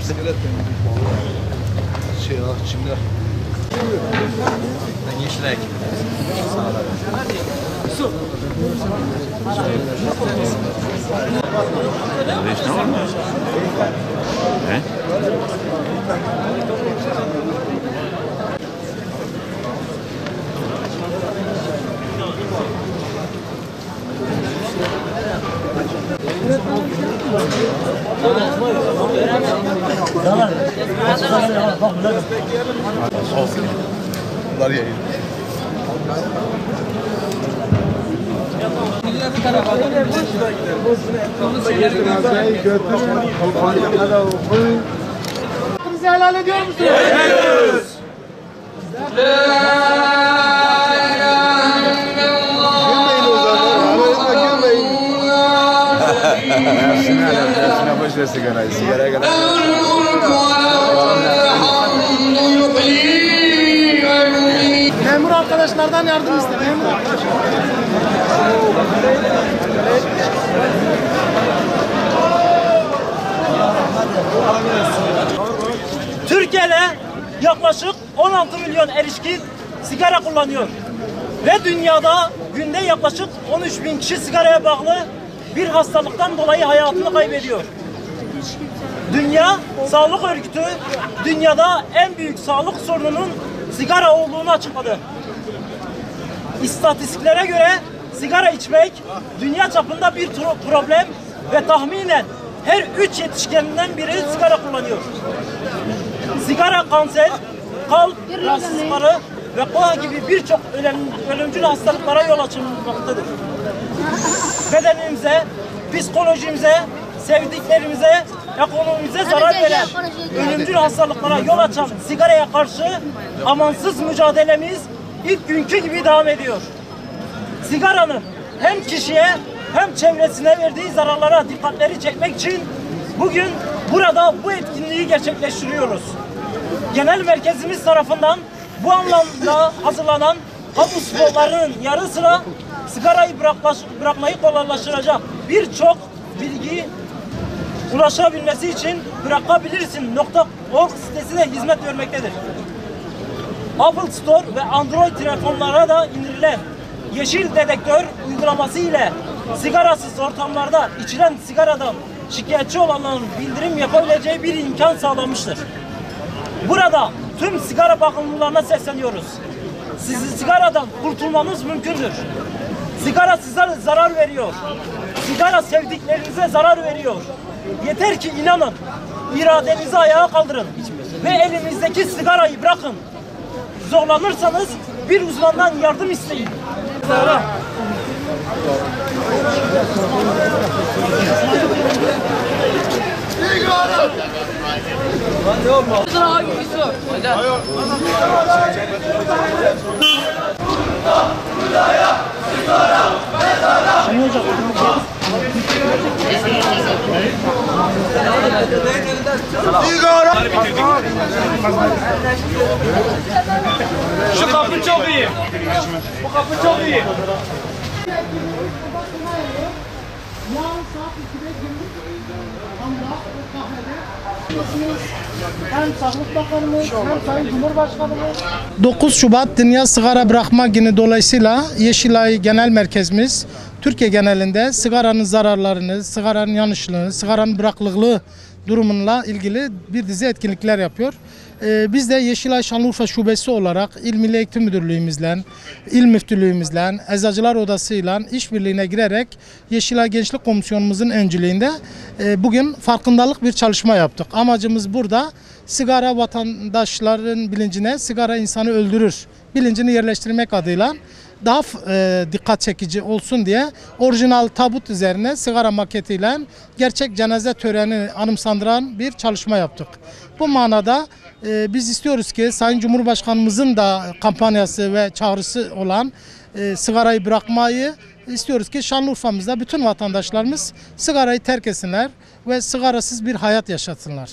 Şey çimler. Yeşilek. Su. Ne var mı? He? Bunlar yayın. Bizi helal ediyor musunuz? Ediyoruz. Ersin'e boş ver sigarayı. Sigaraya kadar. Memur arkadaşlardan yardım iste. Memur arkadaşlar. Türkiye'de yaklaşık 16 milyon erişkin sigara kullanıyor. Ve dünyada günde yaklaşık 13 bin kişi sigaraya bağlı bir hastalıktan dolayı hayatını kaybediyor. Dünya Sağlık Örgütü dünyada en büyük sağlık sorununun sigara olduğunu açıkladı. İstatistiklere göre sigara içmek dünya çapında bir problem ve tahminen her 3 yetişkeninden biri sigara kullanıyor. Sigara kanser, kalp rahatsızlıkları ve koa gibi birçok ölümcül hastalıklara yol açmaktadır. Bedenimize, psikolojimize, sevdiklerimize, ekonomimize zarar veren ölümcül hastalıklara yol açan sigaraya karşı amansız mücadelemiz ilk günkü gibi devam ediyor. Sigaranın hem kişiye hem çevresine verdiği zararlara dikkatleri çekmek için bugün burada bu etkinliği gerçekleştiriyoruz. Genel merkezimiz tarafından bu anlamda hazırlanan kamu sporlarının yanı sıra sigarayı bırakmayı kolaylaştıracak birçok bilgi ulaşabilmesi için bırakabilirsin.org sitesi de hizmet vermektedir. Apple Store ve Android telefonlara da indirilen Yeşil Dedektör uygulaması ile sigarasız ortamlarda içilen sigaradan şikayetçi olanların bildirim yapabileceği bir imkan sağlanmıştır. Burada tüm sigara bağımlılarına sesleniyoruz. Sizi sigaradan kurtulmanız mümkündür. Sigara size zarar veriyor. Sigara sevdiklerinize zarar veriyor. Yeter ki inanın, iradenizi ayağa kaldırın ve elinizdeki sigarayı bırakın. Zorlanırsanız bir uzmandan yardım isteyin. Şu kapı çok iyi. Bu kapı çok iyi. Yarın saat 2'de günlük hamla kahvede hem Sağlık Bakanımız hem Sayın Cumhurbaşkanımız 9 Şubat Dünya Sigara Bırakma Günü dolayısıyla Yeşilay Genel Merkezimiz Türkiye genelinde sigaranın zararlarını, sigaranın yanlışlığını, sigaranın bırakılığı durumunla ilgili bir dizi etkinlikler yapıyor. Biz de Yeşilay Şanlıurfa Şubesi olarak İl Milli Eğitim Müdürlüğümüzle, İl Müftülüğümüzle, Eczacılar Odası'yla işbirliğine girerek Yeşilay Gençlik Komisyonumuzun öncülüğünde bugün farkındalık bir çalışma yaptık. Amacımız burada sigara vatandaşların bilincine, sigara insanı öldürür bilincini yerleştirmek adıyla daha dikkat çekici olsun diye orijinal tabut üzerine sigara maketiyle gerçek cenaze törenini anımsandıran bir çalışma yaptık. Bu manada biz istiyoruz ki Sayın Cumhurbaşkanımızın da kampanyası ve çağrısı olan sigarayı bırakmayı istiyoruz ki Şanlıurfa'mızda bütün vatandaşlarımız sigarayı terk etsinler ve sigarasız bir hayat yaşatsınlar.